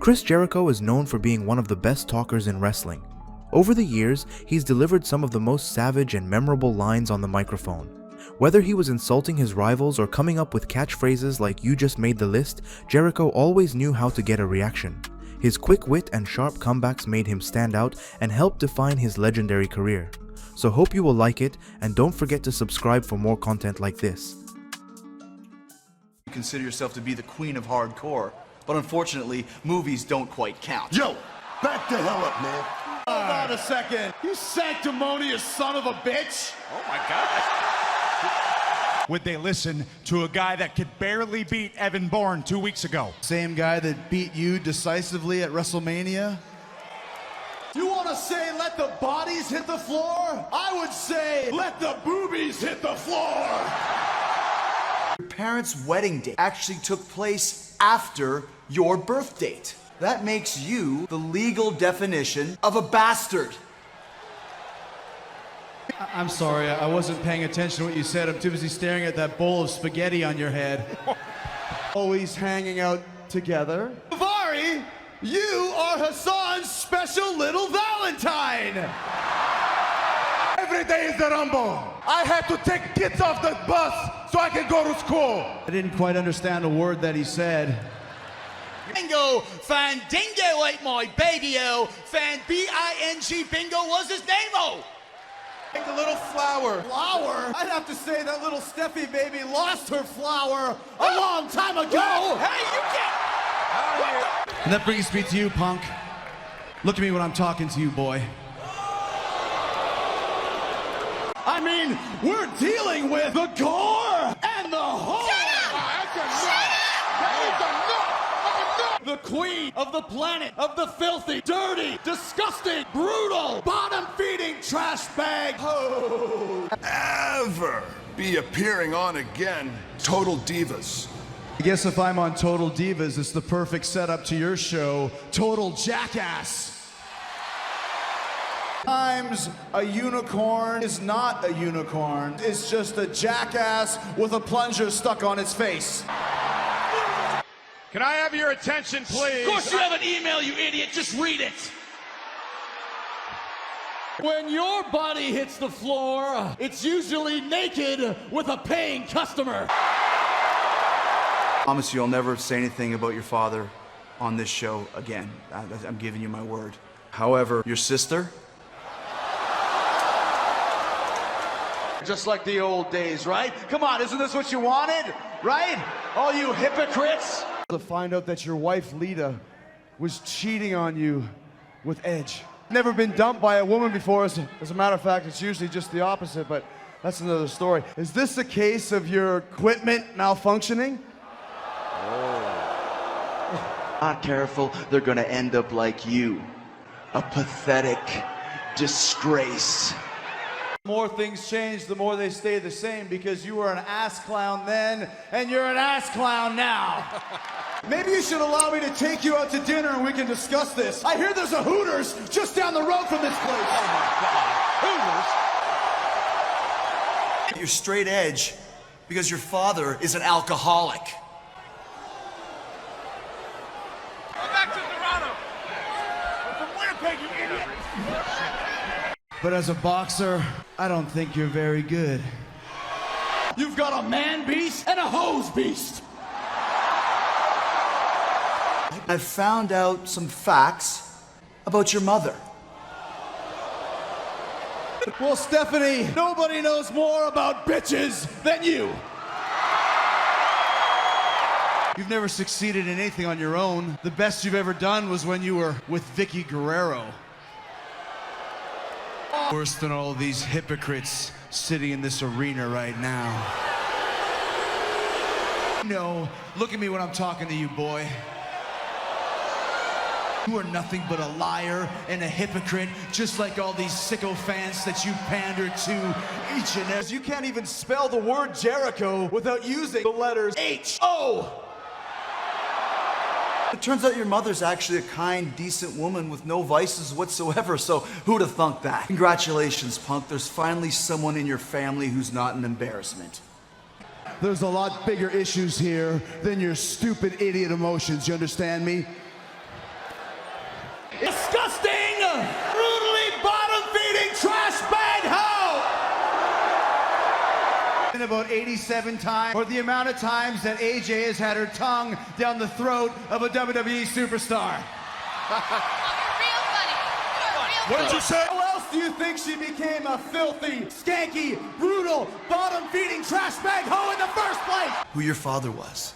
Chris Jericho is known for being one of the best talkers in wrestling. Over the years, he's delivered some of the most savage and memorable lines on the microphone. Whether he was insulting his rivals or coming up with catchphrases like "you just made the list," Jericho always knew how to get a reaction. His quick wit and sharp comebacks made him stand out and helped define his legendary career. So hope you will like it, and don't forget to subscribe for more content like this. You consider yourself to be the queen of hardcore, but unfortunately, movies don't quite count. Yo, back the hell up, man. Hold on a second. You sanctimonious son of a bitch. Oh my God. Would they listen to a guy that could barely beat Evan Bourne 2 weeks ago? Same guy that beat you decisively at WrestleMania? You want to say let the bodies hit the floor? I would say let the boobies hit the floor. Your parents' wedding date actually took place after your birth date. That makes you the legal definition of a bastard. I'm sorry, I wasn't paying attention to what you said. I'm too busy staring at that bowl of spaghetti on your head. Always hanging out together. Vari, you are Hassan's special little Valentine. Every day is the Rumble. I had to take kids off the bus so I can go to school. I didn't quite understand a word that he said. Bingo, Fandingo ate my baby-o, Fan B-I-N-G Bingo was his name-o. Like a little flower. Flower? I'd have to say that little Steffi baby lost her flower a long time ago. Hey, you can't. And that brings me to you, punk. Look at me when I'm talking to you, boy. I mean, we're dealing with the gore and the horror. The queen of the planet, of the filthy, dirty, disgusting, brutal, bottom-feeding trash bag. Oh. Ever be appearing on again, Total Divas. I guess if I'm on Total Divas, it's the perfect setup to your show, Total Jackass. Sometimes a unicorn is not a unicorn. It's just a jackass with a plunger stuck on its face. Can I have your attention, please? Of course you have an email, you idiot. Just read it. When your body hits the floor, it's usually naked with a paying customer. I promise you I'll never say anything about your father on this show again. I'm giving you my word. However, your sister? Just like the old days, right? Come on, isn't this what you wanted? Right? All you hypocrites? To find out that your wife, Lita, was cheating on you with Edge. Never been dumped by a woman before. As a matter of fact, it's usually just the opposite, but that's another story. Is this a case of your equipment malfunctioning? Not careful, they're gonna end up like you. A pathetic disgrace. The more things change, the more they stay the same, because you were an ass clown then, and you're an ass clown now. Maybe you should allow me to take you out to dinner and we can discuss this. I hear there's a Hooters just down the road from this place. Oh my God, Hooters. You're straight edge because your father is an alcoholic. Go back to Toronto. I'm from Winnipeg, you idiot. But as a boxer, I don't think you're very good. You've got a man beast and a hose beast. I've found out some facts about your mother. Well, Stephanie, nobody knows more about bitches than you. You've never succeeded in anything on your own. The best you've ever done was when you were with Vicky Guerrero. Worse than all these hypocrites sitting in this arena right now. No, look at me when I'm talking to you, boy. You are nothing but a liar and a hypocrite, just like all these sicko fans that you pander to each and every. You can't even spell the word Jericho without using the letters H-O. It turns out your mother's actually a kind, decent woman with no vices whatsoever, so who'd have thunk that? Congratulations, punk. There's finally someone in your family who's not an embarrassment. There's a lot bigger issues here than your stupid idiot emotions, you understand me? disgusting, brutally bottom-feeding trash bag hoe! And about 87 times, or the amount of times that AJ has had her tongue down the throat of a WWE superstar. What did you say? How else do you think she became a filthy, skanky, brutal, bottom-feeding trash bag hoe in the first place? Who your father was.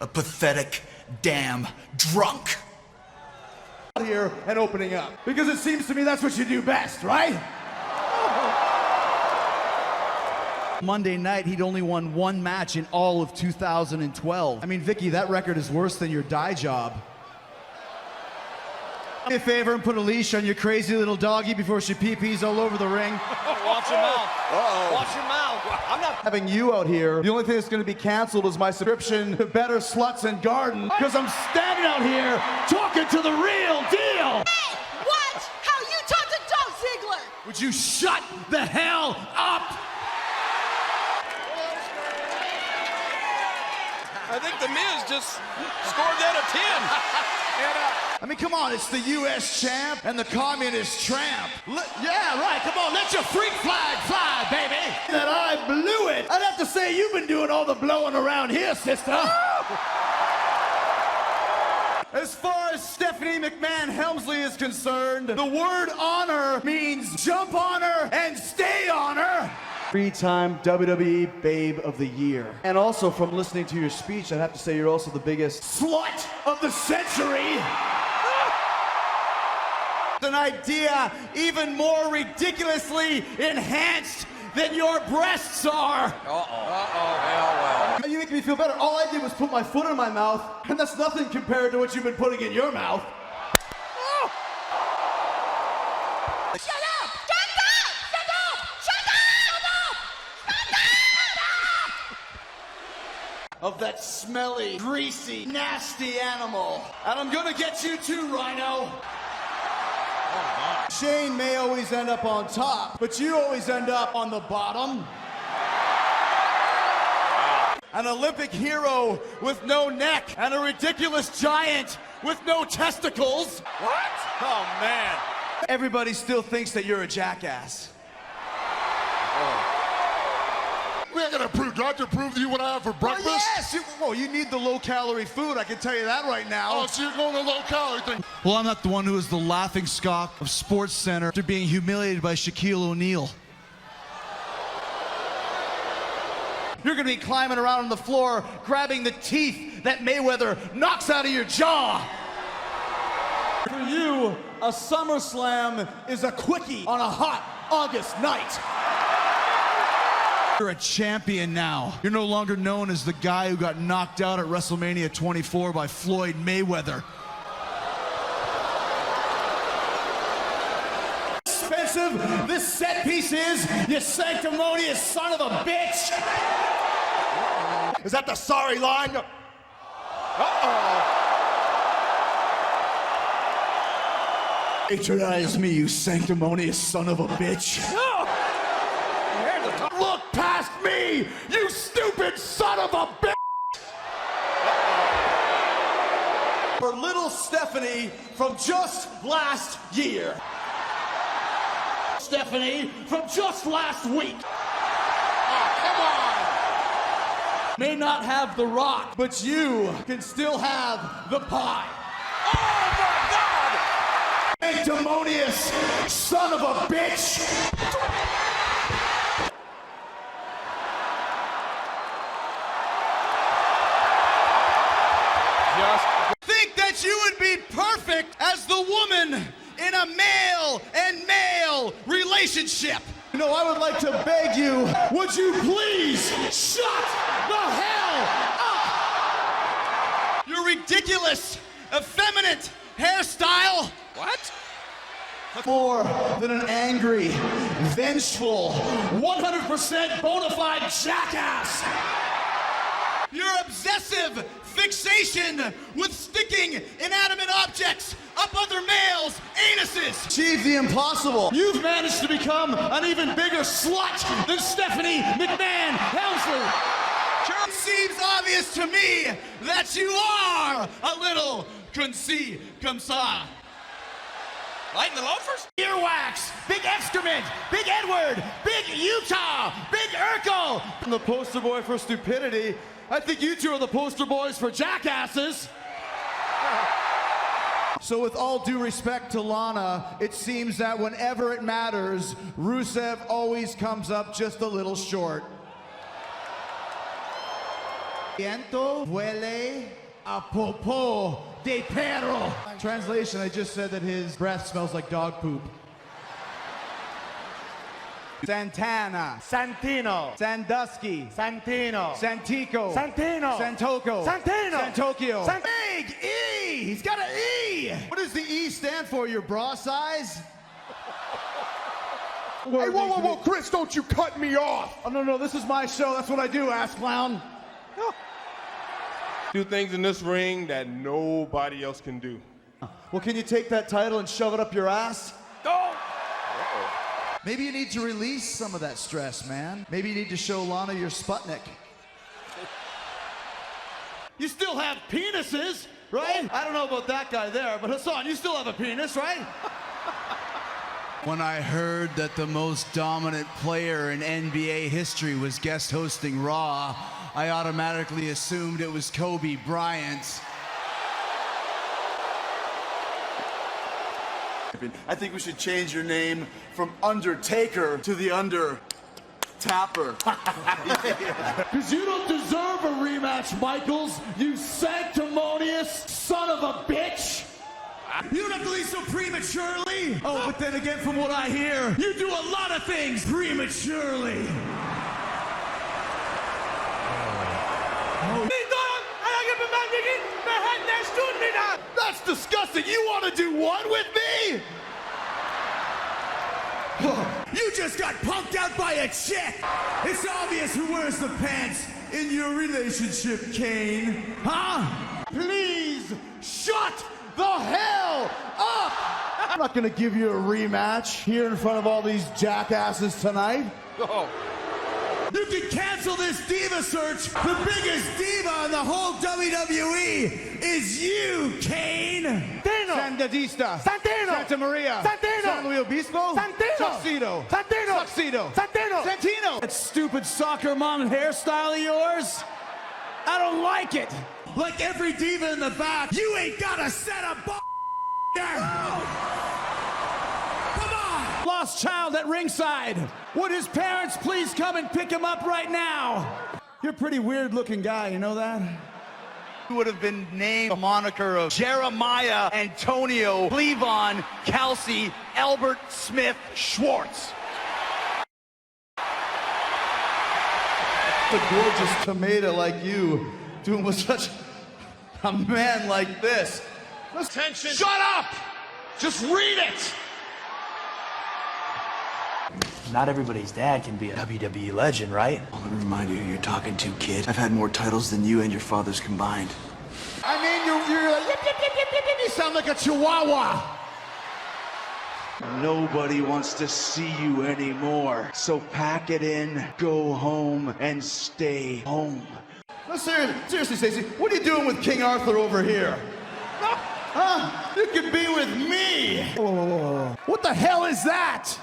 A pathetic, damn drunk. Here and opening up. Because it seems to me that's what you do best, right? Monday night, he'd only won one match in all of 2012. I mean, Vicky, that record is worse than your dye job. Do me a favor and put a leash on your crazy little doggy before she pee-pees all over the ring. Watch your mouth. Watch your mouth. I'm not Having you out here, the only thing that's going to be canceled is my subscription to Better Sluts and Garden, because I'm standing out here talking to the real deal. Hey, watch how you talk to Dolph Ziggler. Would you shut the hell up? I think The Miz just scored that a 10. I mean, come on, it's the U.S. champ and the communist tramp. Yeah, right, come on, let your freak flag fly, baby. That I blew it. I'd have to say you've been doing all the blowing around here, sister. As far as Stephanie McMahon Helmsley is concerned, the word honor means jump on her and stay on her. 3-time WWE Babe of the Year. And also, from listening to your speech, I'd have to say you're also the biggest slut of the century. An idea even more ridiculously enhanced than your breasts are. Hell well. You make me feel better. All I did was put my foot in my mouth, and that's nothing compared to what you've been putting in your mouth. Shut up! Shut up! Shut up! Shut up! Of that smelly, greasy, nasty animal. And I'm gonna get you too, Rhino. Shane may always end up on top, but you always end up on the bottom. An Olympic hero with no neck and a ridiculous giant with no testicles. What? Oh, man. Everybody still thinks that you're a jackass. We ain't gonna prove. Do I have to prove to you what I have for breakfast? Yes! You need the low-calorie food, I can tell you that right now. Oh, so you're going the low-calorie thing. Well, I'm not the one who is the laughing stock of Sports Center after being humiliated by Shaquille O'Neal. You're gonna be climbing around on the floor, grabbing the teeth that Mayweather knocks out of your jaw. For you, a SummerSlam is a quickie on a hot August night. You're a champion now. You're no longer known as the guy who got knocked out at WrestleMania 24 by Floyd Mayweather. Expensive this set piece is, you sanctimonious son of a bitch. Is that the sorry line? Patronize me, you sanctimonious son of a bitch. Look past me, you stupid son of a bitch! For little Stephanie from just last year. Stephanie from just last week. Oh, come on! May not have the rock, but you can still have the pie. Oh, my God! Sanctimonious son of a bitch! Think that you would be perfect as the woman in a male and male relationship. You know, I would like to beg you, would you please shut the hell up? Your ridiculous, effeminate hairstyle. What? More than an angry, vengeful, 100% bona fide jackass. Your obsessive fixation with sticking inanimate objects up other males' anuses. Achieve the impossible. You've managed to become an even bigger slut than Stephanie McMahon Helmsley. Sure, it seems obvious to me that you are a little comme ci, comme ça. Light in the loafers? Earwax, Big Excrement, Big Edward, Big Utah, Big Urkel. I'm the poster boy for stupidity. I think you two are the poster boys for jackasses. So with all due respect to Lana, it seems that whenever it matters, Rusev always comes up just a little short. Viento huele a popo de perro. Translation, I just said that his breath smells like dog poop. Santana. Santino. Sandusky. Santino. Santico. Santino. Santoko. Santino. Santokyo. Big E! He's got an E! What does the E stand for, your bra size? Hey, whoa, Chris, don't you cut me off! Oh, no, this is my show. That's what I do, ass clown. Do things in this ring that nobody else can do. Well, can you take that title and shove it up your ass? Oh! Maybe you need to release some of that stress, man. Maybe you need to show Lana your Sputnik. You still have penises, right? I don't know about that guy there, but Hassan, you still have a penis, right? When I heard that the most dominant player in NBA history was guest hosting Raw, I automatically assumed it was Kobe Bryant. I think we should change your name from Undertaker to the Under Tapper. Because you don't deserve a rematch, Michaels, you sanctimonious son of a bitch. You don't have to leave so prematurely. Oh, but then again, from what I hear, you do a lot of things prematurely. That's disgusting. You want to do one with me? You just got punked out by a chick. It's obvious who wears the pants in your relationship, Kane. Huh? Please shut the hell up! I'm not gonna give you a rematch here in front of all these jackasses tonight. Oh. You can cancel this diva search. The biggest diva in the whole WWE is you, Kane. Santino. Sandadista. Santino. Santa Maria. Santino. San Luis Obispo. Santino. Tuxedo. Santino. Tuxedo. Santino. Santino. That stupid soccer mom hairstyle of yours, I don't like it. Like every diva in the back, you ain't got a set of there. Lost child at ringside. Would his parents please come and pick him up right now? You're a pretty weird looking guy, you know that? Who would have been named a moniker of Jeremiah Antonio Cleavon Kelsey Albert Smith Schwartz. A gorgeous tomato like you doing with such a man like this. Attention! Shut up! Just read it! Not everybody's dad can be a WWE legend, right? Well, let me remind you who you're talking to, kid. I've had more titles than you and your fathers combined. I mean, you're like, yip, yip, yip, yip, yip, yip. You sound like a chihuahua. Nobody wants to see you anymore. So pack it in, go home, and stay home. No, seriously, Stacey, what are you doing with King Arthur over here? Huh? You could be with me. Oh. What the hell is that?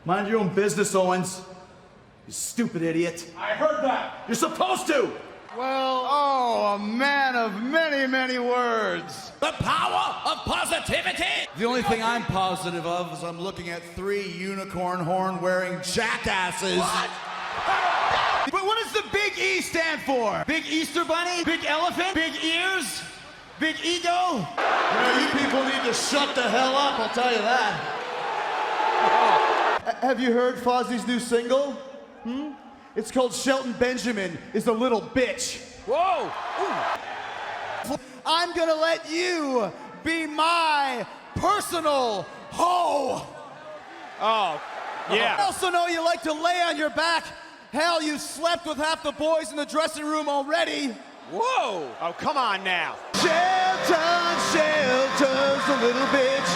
Mind your own business, Owens. You stupid idiot. I heard that! You're supposed to! Well, oh, a man of many, many words. The power of positivity! The only thing I'm positive of is I'm looking at 3 unicorn horn wearing jackasses. What? But what does the big E stand for? Big Easter Bunny? Big elephant? Big ears? Big ego? You people need to shut the hell up, I'll tell you that. Have you heard Fozzie's new single? It's called Shelton Benjamin is a Little Bitch. Whoa! Ooh. I'm gonna let you be my personal hoe. Oh, yeah. I also know you like to lay on your back. Hell, you slept with half the boys in the dressing room already. Whoa! Oh, come on now. Shelton, Shelton's a little bitch.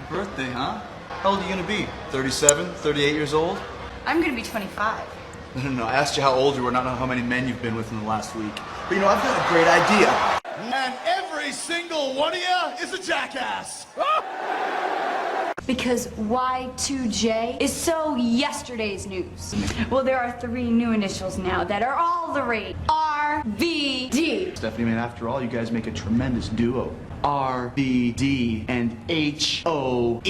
Birthday, huh? How old are you gonna be? 37, 38 years old? I'm gonna be 25. No, I asked you how old you were, not how many men you've been with in the last week. But you know, I've got a great idea. And every single one of you is a jackass. Because Y2J is so yesterday's news. Well, there are 3 new initials now that are all the rage. RVD. Stephanie, man, after all, you guys make a tremendous duo. RVD and HOE.